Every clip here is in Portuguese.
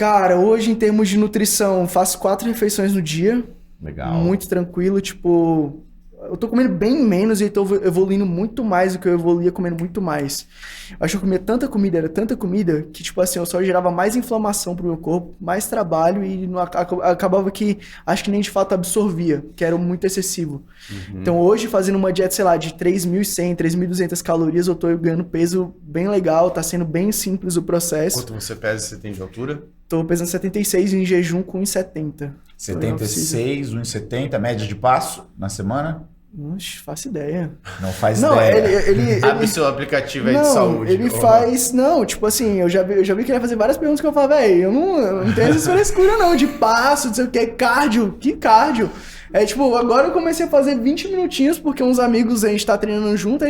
Cara, hoje em termos de nutrição, faço 4 refeições no dia. Legal. Muito tranquilo, tipo... Eu tô comendo bem menos e tô evoluindo muito mais do que eu evoluía comendo muito mais. Eu acho que eu comia tanta comida, era tanta comida, que tipo assim, eu só gerava mais inflamação pro meu corpo, mais trabalho e acabava que acho que nem de fato absorvia, que era muito excessivo. Então hoje, fazendo uma dieta, sei lá, de 3.100, 3.200 calorias, eu tô ganhando peso bem legal, tá sendo bem simples o processo. Quanto você pesa e você tem de altura? Tô pesando 76 em jejum com 1,70. 76, 1,70, média de passo na semana? Não faço ideia. Não faz Não, ideia. ele Abre seu aplicativo aí de não, saúde. ele faz... Não, tipo assim, eu já vi que ele ia fazer várias perguntas que eu falo, velho, eu não tenho essa frescura não, de passo, não sei o que, cardio. Que cardio? É tipo, agora eu comecei a fazer 20 minutinhos, porque uns amigos, a gente tá treinando junto,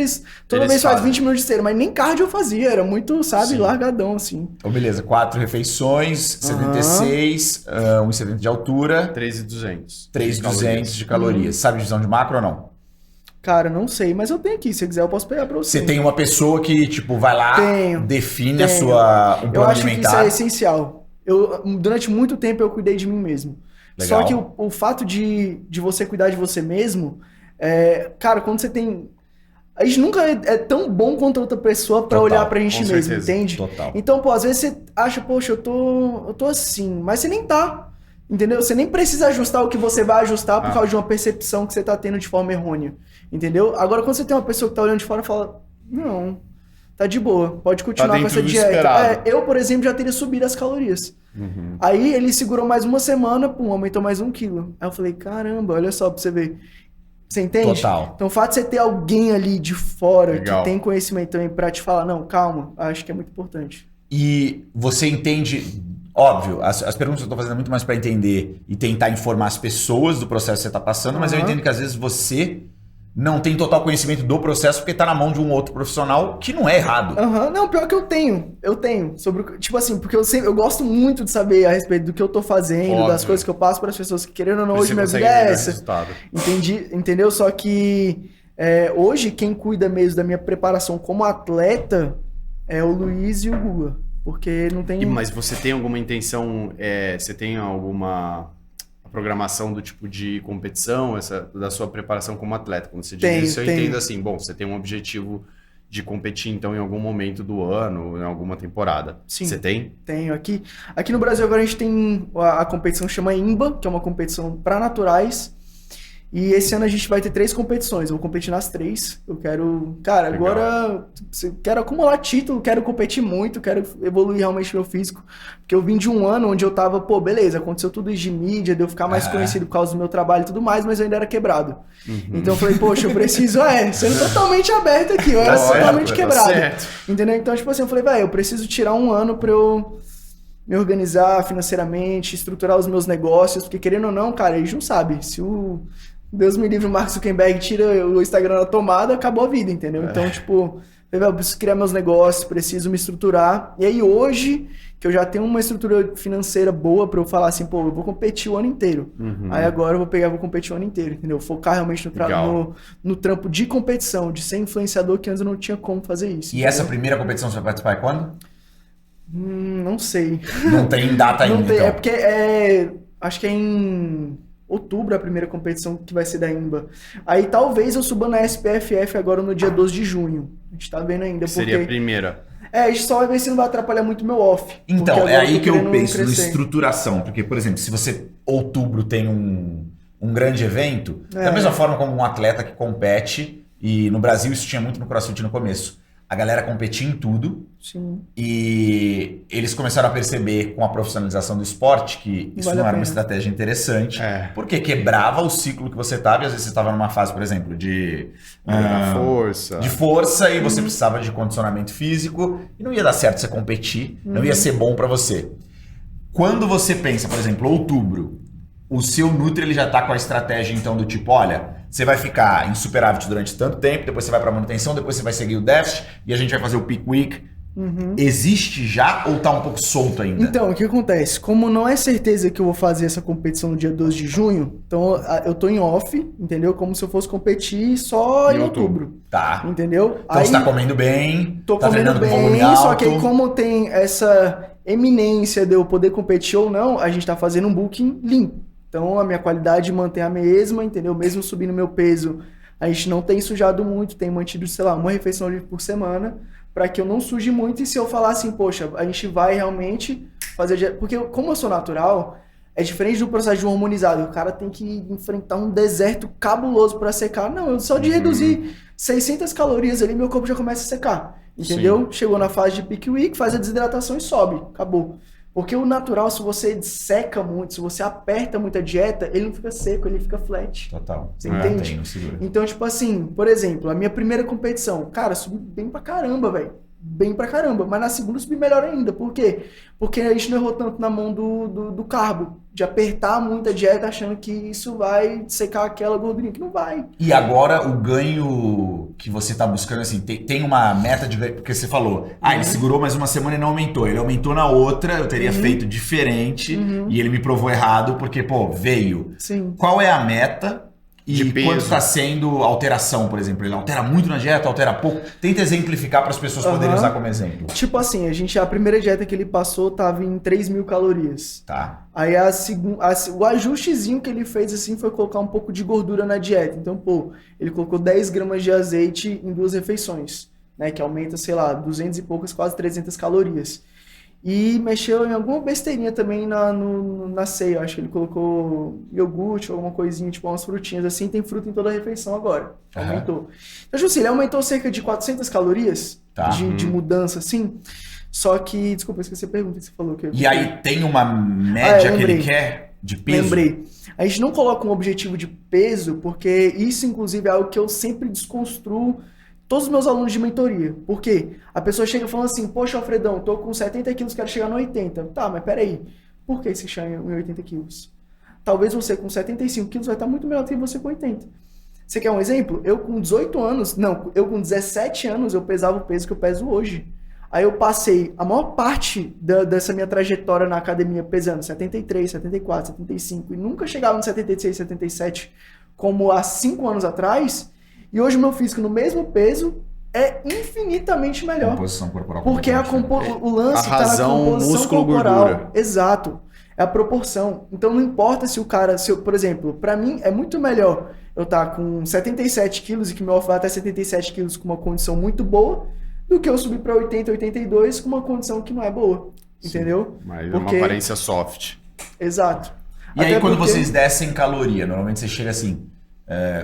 toda vez faz 20 minutos de esteira, mas nem cardio eu fazia, era muito, sabe, Sim. largadão, assim. Então, beleza, 4 refeições, 76, 1,70 de altura, 3.200. 3.200 de calorias. Sabe divisão de macro ou não? Cara, não sei, mas eu tenho aqui, se quiser eu posso pegar pra você. Você tem uma pessoa que, tipo, vai lá, define tenho. um plano Eu acho que isso alimentar. é essencial. Durante muito tempo eu cuidei de mim mesmo. Legal. Só que o fato de você cuidar de você mesmo, cara, quando você tem... A gente nunca é tão bom quanto outra pessoa pra Total, olhar pra gente com mesmo, certeza. entende? Total. Então, pô, às vezes você acha, poxa, eu tô assim, mas você nem tá, entendeu? Você nem precisa ajustar o que você vai ajustar por causa de uma percepção que você tá tendo de forma errônea, entendeu? Agora, quando você tem uma pessoa que tá olhando de fora e fala, não, tá de boa, pode continuar com dentro essa do dieta. esperado. Eu, por exemplo, já teria subido as calorias. Aí ele segurou mais uma semana, pum, aumentou mais 1 quilo. Aí eu falei, caramba, olha só pra você ver. Você entende? Total. Então o fato de você ter alguém ali de fora Legal. que tem conhecimento também pra te falar, não, calma, acho que é muito importante. E você entende, óbvio, as perguntas que eu tô fazendo é muito mais para entender e tentar informar as pessoas do processo que você tá passando, mas eu entendo que às vezes você não tem total conhecimento do processo porque tá na mão de um outro profissional, que não é errado. Não, pior que eu tenho. Sobre, tipo assim, porque eu gosto muito de saber a respeito do que eu tô fazendo, Óbvio. das coisas que eu passo para as pessoas que, querendo ou não, hoje Você minha vida consegue é ver o essa. resultado. Entendeu? Só que hoje quem cuida mesmo da minha preparação como atleta é o Luiz e o Guga. Porque não tem... Mas você tem alguma intenção, você tem alguma programação do tipo de competição, da sua preparação como atleta? Quando você diz isso, eu entendo assim, bom, você tem um objetivo de competir, então, em algum momento do ano, em alguma temporada. Sim. Você tem? Tenho. Aqui no Brasil agora a gente tem a competição que chama IMBA, que é uma competição para naturais. E esse ano a gente vai ter 3 competições. Eu vou competir nas 3. Eu quero... Cara, Legal. agora... Quero acumular título, quero competir muito, quero evoluir realmente meu físico. Porque eu vim de um ano onde eu tava... Pô, beleza, aconteceu tudo isso de mídia, de eu ficar mais conhecido por causa do meu trabalho e tudo mais, mas eu ainda era quebrado. Então eu falei, poxa, eu preciso... sendo totalmente aberto aqui. Eu era totalmente quebrado. Certo. Entendeu? Então, tipo assim, eu falei, velho, eu preciso tirar um ano pra eu me organizar financeiramente, estruturar os meus negócios, porque querendo ou não, cara, eles não sabem. Se o Deus me livre, o Mark Zuckerberg tira o Instagram da tomada, acabou a vida, entendeu? Então, tipo, eu preciso criar meus negócios, preciso me estruturar. E aí hoje, que eu já tenho uma estrutura financeira boa pra eu falar assim, pô, eu vou competir o ano inteiro. Aí agora eu vou competir o ano inteiro, entendeu? Focar realmente no trampo de competição, de ser influenciador, que antes eu não tinha como fazer isso. E entendeu? essa primeira competição você vai participar quando? Não sei. Não tem data ainda, Não tem, então. é porque acho que é em outubro a primeira competição que vai ser da IMBA. Aí talvez eu suba na SPFF agora no dia 12 de junho. A gente tá vendo ainda. Seria a primeira. A gente só vai ver se não vai atrapalhar muito meu off. Então, é aí que eu querendo penso, na crescer. estruturação. Porque, por exemplo, se você, outubro, tem um grande evento, da mesma forma como um atleta que compete, e no Brasil isso tinha muito no CrossFit no começo, a galera competia em tudo. Sim. E eles começaram a perceber com a profissionalização do esporte que isso Vale não a era uma pena. estratégia interessante, porque quebrava o ciclo que você estava, e às vezes você estava numa fase, por exemplo, de força e você precisava de condicionamento físico e não ia dar certo você competir, não ia ser bom para você. Quando você pensa, por exemplo, outubro, o seu Nutri ele já está com a estratégia então do tipo, olha, você vai ficar em superávit durante tanto tempo, depois você vai para manutenção, depois você vai seguir o déficit e a gente vai fazer o peak week. Existe já ou tá um pouco solto ainda? Então, o que acontece? Como não é certeza que eu vou fazer essa competição no dia 12 de junho, então eu tô em off, entendeu? Como se eu fosse competir só em outubro. Tá. Entendeu? Então você tá comendo bem, Tô tá comendo treinando com volume bem, alto. só que aí como tem eminência de eu poder competir ou não, a gente tá fazendo um booking limpo. Então a minha qualidade mantém a mesma, entendeu? Mesmo subindo meu peso, a gente não tem sujado muito, tem mantido, sei lá, uma refeição livre por semana, para que eu não suje muito. E se eu falar assim, poxa, a gente vai realmente fazer... Porque como eu sou natural, é diferente do processo de um hormonizado. O cara tem que enfrentar um deserto cabuloso para secar. Não, eu só de reduzir 600 calorias ali, meu corpo já começa a secar. Entendeu? Sim. Chegou na fase de peak week, faz a desidratação e sobe. Acabou. Porque o natural, se você seca muito, se você aperta muito a dieta, ele não fica seco, ele fica flat. Total. Você entende? Então, tipo assim, por exemplo, a minha primeira competição, cara, subi bem pra caramba, velho. Bem pra caramba. Mas na segunda subi melhor ainda. Por quê? Porque a gente não errou tanto na mão do carbo. De apertar muito a dieta achando que isso vai secar aquela gordurinha, que não vai. E agora o ganho que você tá buscando, assim, tem uma meta de ganho, porque você falou, ele segurou mais uma semana e não aumentou. Ele aumentou na outra, eu teria feito diferente e ele me provou errado porque, pô, veio. Sim. Qual é a meta? E quanto está sendo alteração, por exemplo? Ele altera muito na dieta, altera pouco? Tenta exemplificar para as pessoas poderem usar como exemplo. Tipo assim, a primeira dieta que ele passou tava em 3.000 calorias. Tá. Aí o ajustezinho que ele fez assim foi colocar um pouco de gordura na dieta. Então, pô, ele colocou 10 gramas de azeite em 2 refeições, né? Que aumenta, sei lá, 200 e poucas, quase 300 calorias. E mexeu em alguma besteirinha também na ceia. Acho que ele colocou iogurte, alguma coisinha, tipo umas frutinhas assim. Tem fruta em toda a refeição agora. Aumentou. Então, tipo assim, ele aumentou cerca de 400 calorias de mudança, assim. Só que, desculpa, esqueci a pergunta que você falou. E aí tem uma média que ele quer de peso? Lembrei. A gente não coloca um objetivo de peso, porque isso, inclusive, é algo que eu sempre desconstruo todos os meus alunos de mentoria. Por quê? A pessoa chega falando assim, poxa, Alfredão, tô com 70 quilos, quero chegar no 80. Tá, mas peraí, por que você chega em 80 quilos? Talvez você com 75 quilos vai estar muito melhor do que você com 80. Você quer um exemplo? Eu com 17 anos, eu pesava o peso que eu peso hoje. Aí eu passei a maior parte dessa minha trajetória na academia pesando 73, 74, 75 e nunca chegava no 76, 77 como há 5 anos atrás. E hoje o meu físico no mesmo peso é infinitamente melhor. Composição corporal. Porque o lance está na composição corporal. Gordura. Exato. É a proporção. Então não importa se o cara... por exemplo, para mim é muito melhor eu estar com 77 quilos e que meu off vai até 77 quilos com uma condição muito boa do que eu subir para 80, 82 com uma condição que não é boa. Sim, entendeu? Mas porque... é uma aparência soft. Exato. E até aí quando vocês descem caloria, normalmente você chega assim...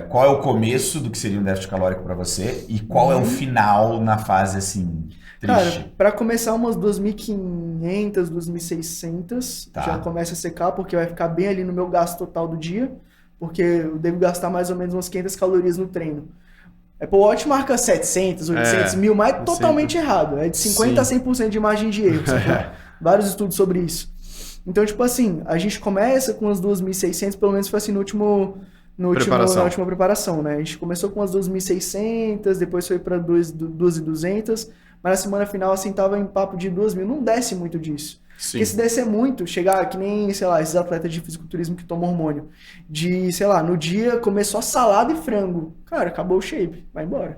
qual é o começo do que seria um déficit calórico para você e qual é o final na fase assim triste? Cara, para começar umas 2.500, 2.600 já começa a secar porque vai ficar bem ali no meu gasto total do dia, porque eu devo gastar mais ou menos umas 500 calorias no treino. Apple Watch marca 700, 800 mil, mas é totalmente errado. É de 50% a 100% de margem de erro. Vários estudos sobre isso. Então, tipo assim, a gente começa com umas 2.600, pelo menos foi assim na última preparação, né? A gente começou com umas 2.600, depois foi para 2.200, mas na semana final, assim, tava em papo de 2.000. Não desce muito disso. Sim. Porque se descer muito, chegar que nem, sei lá, esses atletas de fisiculturismo que tomam hormônio, sei lá, no dia comer só salada e frango. Cara, acabou o shape, vai embora.